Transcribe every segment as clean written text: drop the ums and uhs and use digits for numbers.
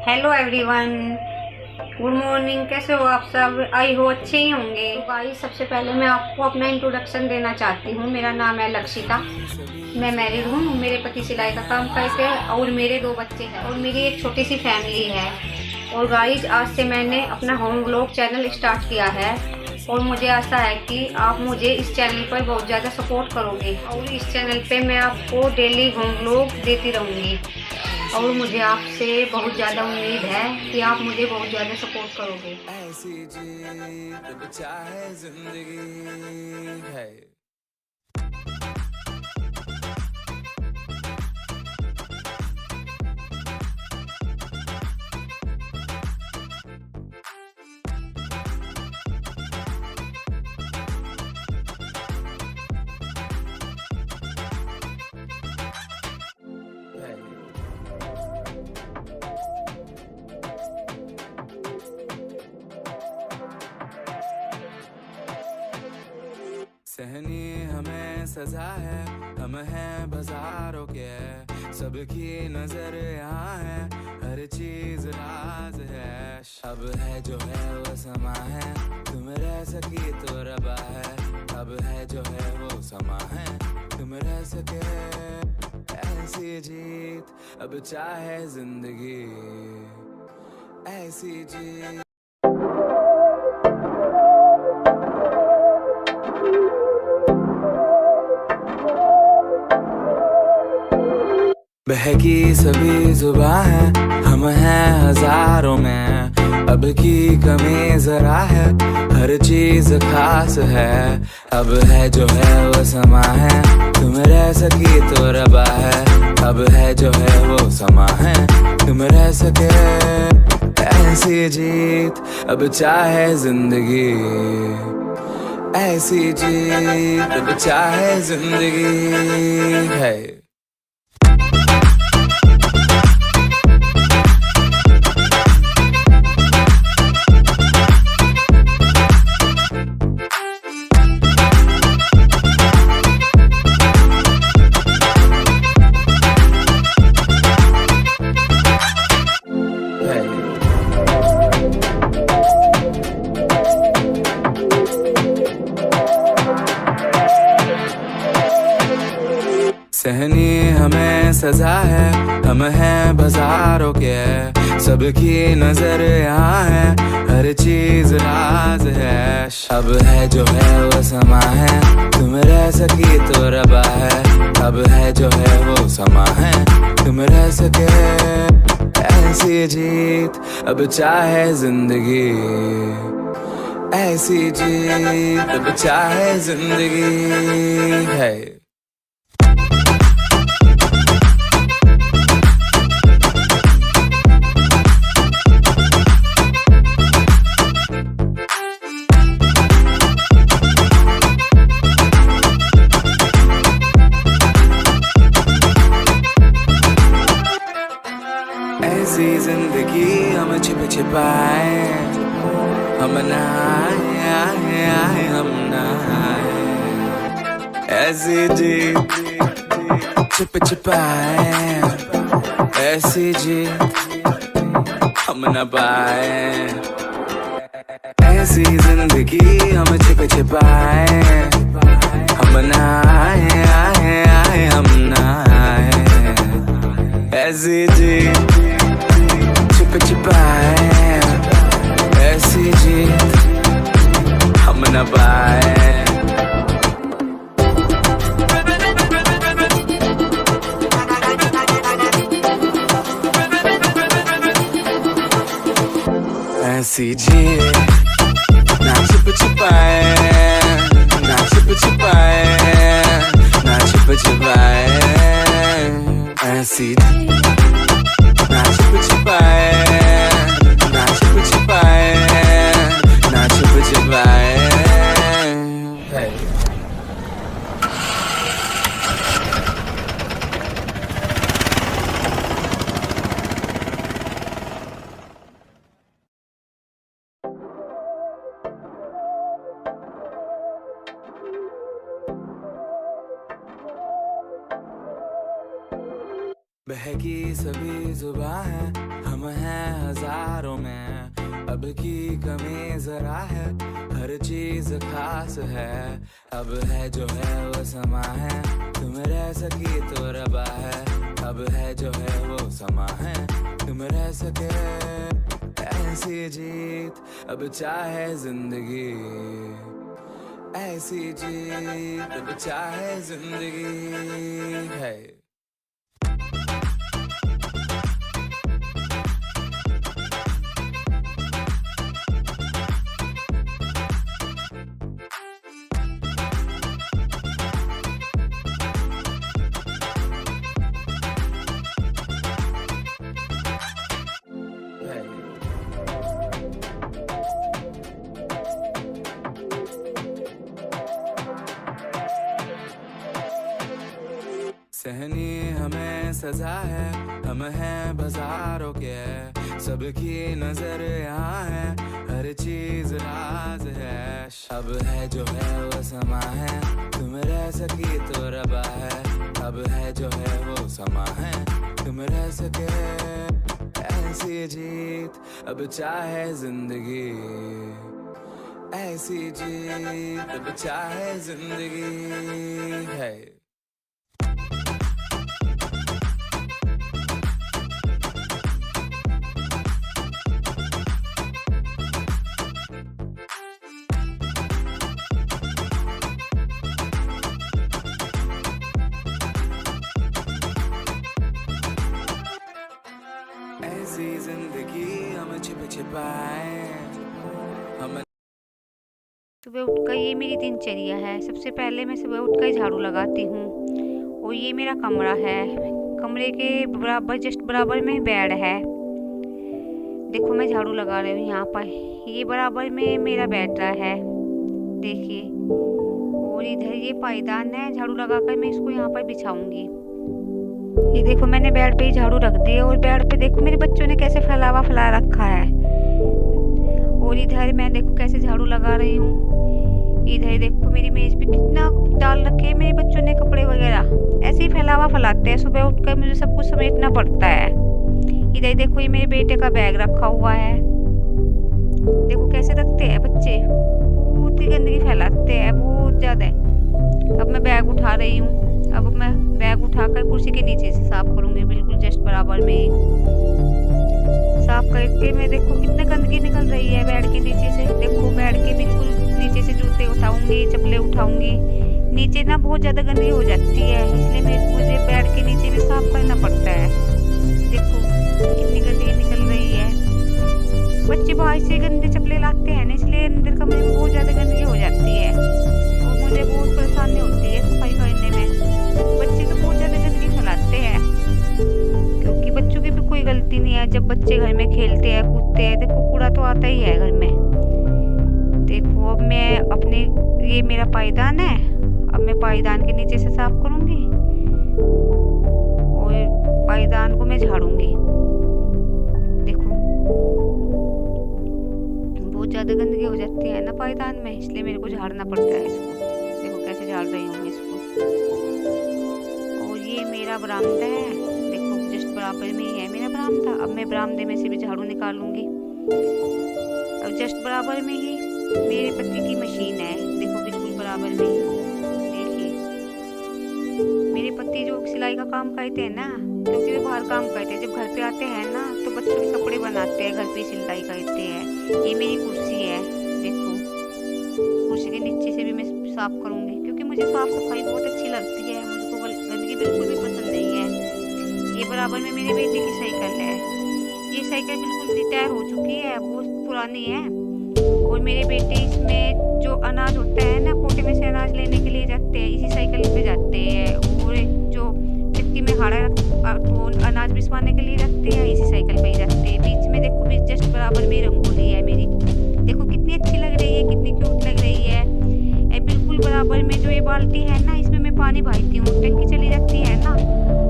Hello everyone, good morning. कैसे हो आप सब? आई हो अच्छे ही होंगे। तो गाइस, सबसे पहले मैं आपको अपना इंट्रोडक्शन देना चाहती हूँ। मेरा नाम है लक्षिता। मैं मैरिड हूँ। मेरे पति सिलाई का काम करते हैं और मेरे 2 बच्चे हैं और मेरी एक छोटी सी फैमिली है। और गाइस, आज से मैंने अपना होम व्लॉग चैनल स्टार्ट किया है और मुझे आशा है कि आप मुझे इस चैनल पर बहुत ज़्यादा सपोर्ट करोगे और इस चैनल पे मैं आपको डेली होम व्लॉग देती रहूँगी। और मुझे आपसे बहुत ज़्यादा उम्मीद है कि आप मुझे बहुत ज़्यादा सपोर्ट करोगे। ऐसी जीत चाहे जिंदगी है। सहनी हमें सजा है, हम हैं बाजारों के, सबकी नजर यहाँ है, हर चीज राज है। अब है जो है वो समा है, तुम रह सकी तो रबा है। अब है जो है वो समा है, तुम रह सके। ऐसी जीत अब चाहे जिंदगी, ऐसी जीत। बहकी सभी जुबां है, हम हैं हजारों में, अब की कमी जरा है, हर चीज खास है। अब है जो है वो समा है, तुम रह सकी तो रबा है। अब है जो है वो समा है, तुम रह सके। ऐसी जीत अब चाहे जिंदगी, ऐसी जीत अब चाहे जिंदगी है। सहनी हमें सजा है, हम हैं बाजारों के, सबकी नजर यहाँ है, हर चीज राज है। अब है जो है वो समा है, तुम रह सकी तो रबा है। अब है जो है वो समा है, तुम रह सके। ऐसी जीत अब चाहे जिंदगी, ऐसी जीत अब चाहे जिंदगी है। ऐसी जिंदगी हम छिप छिपाए, हम नहाए आए आए हम नहाए। ऐसी जी छिप छिपाए, ऐसी जी हम न पाए। ऐसी जिंदगी हम छिप छिपाए, हम नहाए आए आए हम नहाए। ऐसी जी छिप छिपाए, ऐसी जीत हम न पाए। ऐसी जीत ना छिप छिपाए, ना छिप छिपाए, ना छिप छिपाए। ऐसी ना छिप छिपाए, ना छिप छिपाए, ना छिप छिपाए। बहकी सभी जुबां है, हम हैं हजारों में, अब की कमी जरा है, हर चीज खास है। अब है जो है वो समा है, तुम रह सकी तो रबा है। अब है जो है वो समा है, तुम रह सके ऐसी जीत। अब चाहे जिंदगी ऐसी जीत, अब चाहे जिंदगी है। सहनी हमें सजा है, हम हैं बाजारों के, सबकी नजर यहाँ है, हर चीज राज है। अब है जो है वो समा है, तुम रह सकी तो रबा है। अब है जो है वो समा है, तुम रह सके ऐसी जीत। अब चाहे जिंदगी ऐसी जीत, अब चाहे जिंदगी है। ऐसी जिंदगी हम छिपाए हम। सुबह उठकर ये मेरी दिनचर्या है। सबसे पहले मैं सुबह उठकर ही झाड़ू लगाती हूँ। और ये मेरा कमरा है, कमरे के बराबर जस्ट बराबर में बेड है। देखो मैं झाड़ू लगा रही हूँ यहाँ पर, ये बराबर में मेरा बेड है, देखिए। और इधर ये पायदान है, झाड़ू लगाकर मैं इसको यहाँ पर बिछाऊंगी। ये देखो मैंने बेड पे ही झाड़ू रख दिया। और बेड पे देखो मेरे बच्चों ने कैसे फैला रखा है। और इधर मैं देखो कैसे झाड़ू लगा रही हूँ। इधर देखो मेरी मेज पे कितना डाल रखे हैं मेरे बच्चों ने कपड़े वगैरह, ऐसे ही फैलाते हैं। सुबह उठकर मुझे सब कुछ समेटना पड़ता है। इधर देखो ये मेरे बेटे का बैग रखा हुआ है, देखो कैसे रखते हैं बच्चे, बहुत ही गंदगी फैलाते हैं, बहुत ज्यादा। अब मैं बैग उठा रही हूँ। अब मैं बैग उठाकर कुर्सी के नीचे से साफ करूंगी, बिल्कुल जस्ट बराबर में ही साफ करके। मैं देखो कितनी गंदगी निकल रही है बेड के नीचे से। देखो बेड के बिल्कुल नीचे से जूते उठाऊंगी, चप्पलें उठाऊंगी, नीचे ना बहुत ज्यादा गंदगी हो जाती है, इसलिए मुझे बेड के नीचे भी साफ करना पड़ता है। देखो कितनी गंदगी निकल रही है। बच्चे बाहर से गंदे चप्पलें लाते हैं ना, इसलिए अंदर कमरे में बहुत ज्यादा गंदगी हो जाती है और मुझे बहुत परेशानी होती है सफाई करने में। बच्चे तो बहुत ज्यादा गंदगी फैलाते हैं, क्योंकि बच्चों की भी कोई गलती नहीं है। जब बच्चे घर में खेलते हैं कूदते हैं, देखो कूड़ा तो आता ही है घर में। देखो अब मैं अपने, ये मेरा पायदान है, अब मैं पायदान के नीचे से साफ करूंगी और पायदान को मैं झाड़ूंगी। देखो बहुत ज्यादा गंदगी हो जाती है ना पायदान में, इसलिए मेरे को झाड़ना पड़ता है इसको। देखो कैसे झाड़ रही हूँ इसको। और ये मेरा बरामदा है, देखो जस्ट बराबर में ही है मेरा बरामदा। अब मैं बरामदे में से भी झाड़ू निकालूंगी। अब जस्ट बराबर में ही मेरे पति की मशीन है, देखो बिल्कुल बराबर में ही। देखिए मेरे पति जो सिलाई का काम करते हैं ना, क्योंकि वे बाहर काम करते हैं, जब घर पे आते हैं ना तो बच्चों के कपड़े बनाते हैं, घर पे सिलाई करते हैं। ये मेरी कुर्सी है, देखो कुर्सी के नीचे से भी मैं साफ करूंगी, क्योंकि मुझे साफ सफाई बहुत अच्छी लगती है, मुझको गंदगी बिल्कुल भी पसंद नहीं है। ये बराबर में मेरे बेटे की साइकिल है, ये साइकिल बिल्कुल रिटायर हो चुकी है, बहुत पुरानी है। और मेरे बेटे इसमें जो अनाज होता है ना, कोटे में से अनाज लेने के लिए जाते हैं, इसी साइकिल पे जाते हैं। और जो चक्की में हाड़ा अनाज बिछवाने के लिए जाते हैं, इसी साइकिल पे ही जाते हैं। बीच में देखो बीच जस्ट बराबर में रंगोली है मेरी, देखो कितनी अच्छी लग रही है, कितनी क्यूट लग रही है। बिल्कुल बराबर में जो ये बाल्टी है ना, इसमें मैं पानी भरती हूँ, टंकी चली जाती है ना,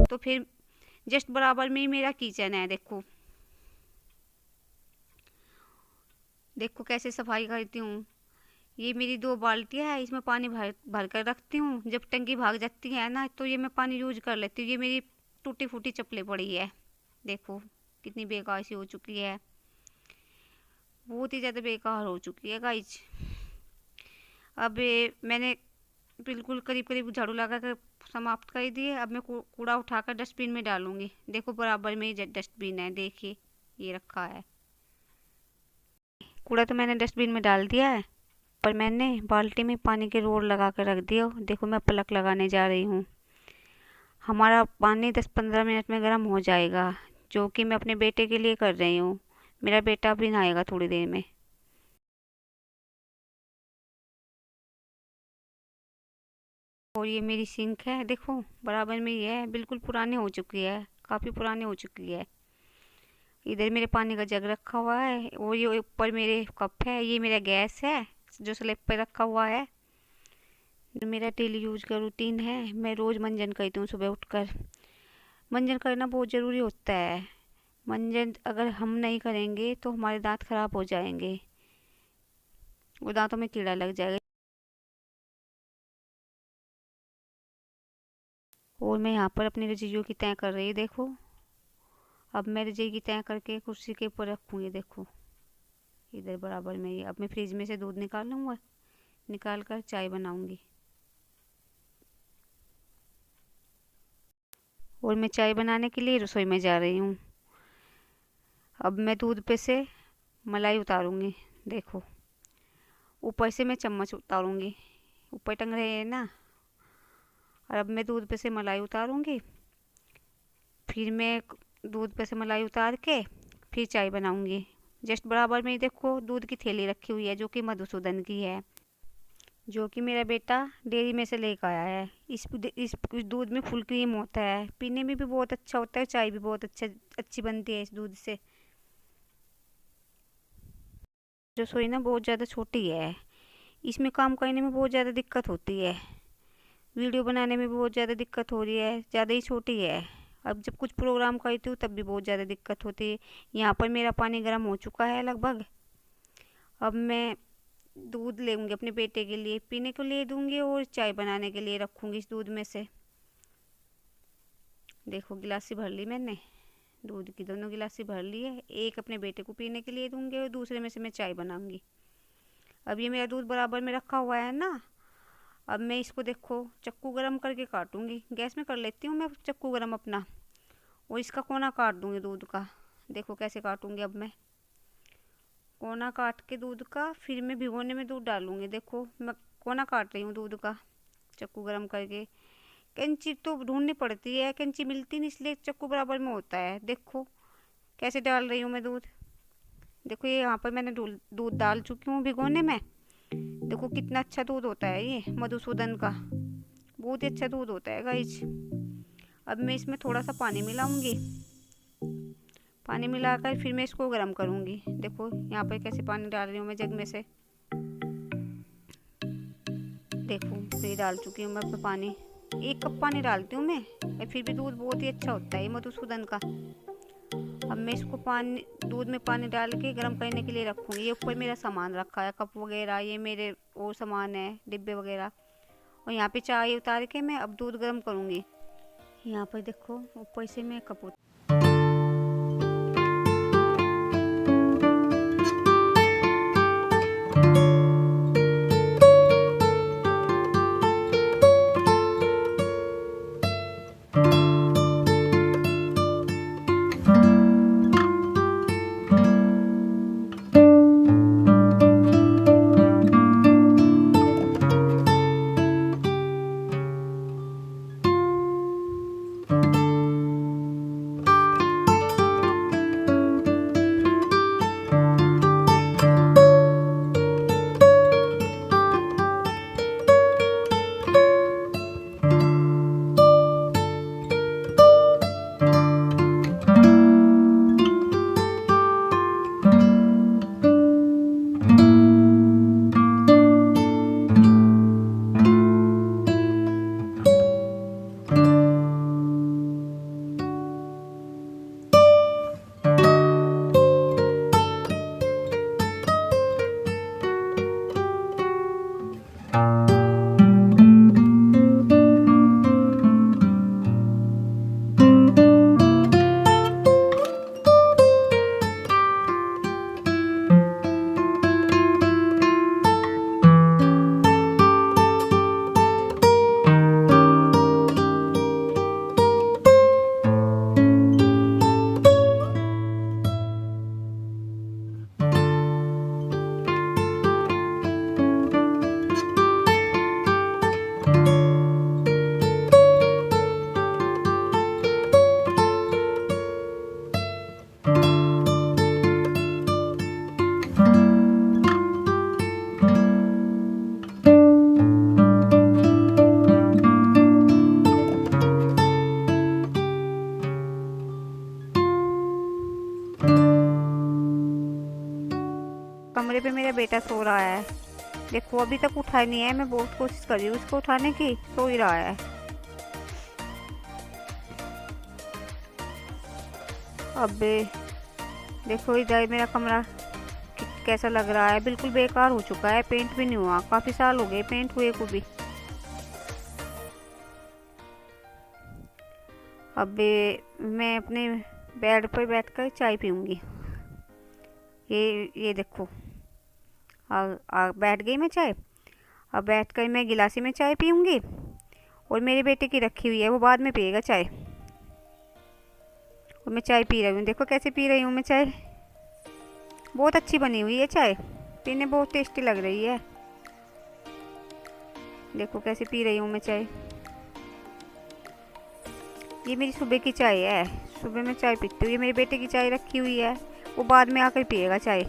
तो फिर जस्ट बराबर में ही मेरा किचन है। देखो देखो कैसे सफाई करती हूँ। ये मेरी 2 बाल्टियाँ है, इसमें पानी भर कर रखती हूँ। जब टंकी भाग जाती है ना, तो ये मैं पानी यूज कर लेती हूँ। ये मेरी टूटी फूटी चप्पलें पड़ी है, देखो कितनी बेकार सी हो चुकी है, बहुत ही ज़्यादा बेकार हो चुकी है गाइज। अब मैंने बिल्कुल करीब करीब झाड़ू लगा कर समाप्त कर दिए। अब मैं कूड़ा उठाकर डस्टबिन में डालूंगी। देखो बराबर में ही डस्टबिन है, देखिए ये रखा है कूड़ा, तो मैंने डस्टबिन में डाल दिया है। पर मैंने बाल्टी में पानी के रोड़ लगा कर रख दिया। देखो मैं पलक लगाने जा रही हूँ। हमारा पानी 10-15 मिनट में गर्म हो जाएगा, जो कि मैं अपने बेटे के लिए कर रही हूँ। मेरा बेटा भी नहाएगा थोड़ी देर में। और ये मेरी सिंक है, देखो बराबर में ही है, बिल्कुल पुरानी हो चुकी है, काफ़ी पुरानी हो चुकी है। इधर मेरे पानी का जग रखा हुआ है और ये ऊपर मेरे कप है। ये मेरा गैस है जो स्लैब पर रखा हुआ है। मेरा डेली यूज का रूटीन है, मैं रोज़ मंजन करती हूँ सुबह उठकर। मंजन करना बहुत ज़रूरी होता है। मंजन अगर हम नहीं करेंगे तो हमारे दांत खराब हो जाएंगे और दांतों में कीड़ा लग जाएगा। और मैं यहाँ पर अपनी रजाइयों की तय कर रही हूँ, देखो। अब मैं रजाई की तय करके कुर्सी के ऊपर रखूँगी, देखो इधर बराबर में ही। अब मैं फ्रिज में से दूध निकाल लूँगा, निकाल कर चाय बनाऊँगी। और मैं चाय बनाने के लिए रसोई में जा रही हूँ। अब मैं दूध पे से मलाई उतारूँगी, देखो ऊपर से मैं चम्मच उतारूँगी, ऊपर टंग रहे हैं ना। और अब मैं दूध पे से मलाई उतारूँगी, फिर मैं दूध पे से मलाई उतार के फिर चाय बनाऊँगी। जस्ट बराबर में ही देखो दूध की थैली रखी हुई है, जो कि मधुसूदन की है, जो कि मेरा बेटा डेयरी में से लेकर आया है। इस दूध में फुल क्रीम होता है, पीने में भी बहुत अच्छा होता है, चाय भी बहुत अच्छी बनती है इस दूध से। रसोई ना बहुत ज़्यादा छोटी है, इसमें काम करने में बहुत ज़्यादा दिक्कत होती है, वीडियो बनाने में भी बहुत ज़्यादा दिक्कत हो रही है, ज़्यादा ही छोटी है। अब जब कुछ प्रोग्राम करती हूँ तब भी बहुत ज़्यादा दिक्कत होती है। यहाँ पर मेरा पानी गर्म हो चुका है लगभग। अब मैं दूध लेंगी अपने बेटे के लिए, पीने को ले दूँगी और चाय बनाने के लिए रखूँगी इस दूध में से। देखो गिलासी भर ली मैंने, दूध की दोनों गिलासी भर ली है। एक अपने बेटे को पीने के लिए दूँगी और दूसरे में से मैं चाय बनाऊँगी। अब ये मेरा दूध बराबर में रखा हुआ है ना। अब मैं इसको देखो चक्कू गरम करके काटूंगी। गैस में कर लेती हूँ मैं चक्कू गरम अपना, और इसका कोना काट दूंगी दूध का। देखो कैसे काटूंगी। अब मैं कोना काट के दूध का फिर मैं भिगोने में दूध डालूंगी। देखो मैं कोना काट रही हूँ दूध का चक्कू गरम करके। कैंची तो ढूंढनी पड़ती है, कैंची मिलती नहीं, इसलिए चक्कू बराबर में होता है। देखो कैसे डाल रही हूँ मैं दूध। देखो ये यहाँ पर मैंने दूध डाल चुकी हूँ भिगोने में। देखो कितना अच्छा दूध होता है ये मधुसूदन का, बहुत ही अच्छा दूध होता है गाइज। अब मैं इसमें थोड़ा सा पानी मिलाऊंगी, पानी मिलाकर फिर मैं इसको गर्म करूंगी। देखो यहाँ पर कैसे पानी डाल रही हूँ मैं जग में से। देखो ये डाल चुकी हूँ मैं पानी, 1 कप पानी डालती हूँ मैं, फिर भी दूध बहुत ही अच्छा होता है ये मधुसूदन का। अब मैं इसको दूध में पानी डाल के गर्म करने के लिए रखूँगी। ये ऊपर मेरा सामान रखा है, कप वगैरह, ये मेरे और सामान है, डिब्बे वगैरह। और यहाँ पे चाय उतार के मैं अब दूध गर्म करूँगी। यहाँ पर देखो ऊपर से मैं कप कमरे पे मेरा बेटा सो रहा है। देखो अभी तक उठा नहीं है, मैं बहुत कोशिश कर रही हूँ उसको उठाने की, सो ही रहा है। अब देखो इधर मेरा कमरा कैसा लग रहा है, बिल्कुल बेकार हो चुका है, पेंट भी नहीं हुआ, काफ़ी साल हो गए पेंट हुए को भी। अब मैं अपने बेड पर बैठकर चाय पीऊँगी। ये देखो बैठ गई मैं चाय। अब बैठकर मैं गिलासी में चाय पीऊँगी, और मेरे बेटे की रखी हुई है, वो बाद में पिएगा चाय। और मैं चाय पी रही हूँ, देखो कैसे पी रही हूँ मैं चाय। बहुत अच्छी बनी हुई है चाय, पीने बहुत टेस्टी लग रही है। देखो कैसे पी रही हूँ मैं चाय। ये मेरी सुबह की चाय है, सुबह मैं चाय पीती हूँ। ये मेरे बेटे की चाय रखी हुई है, वो बाद में आकर पिएगा चाय।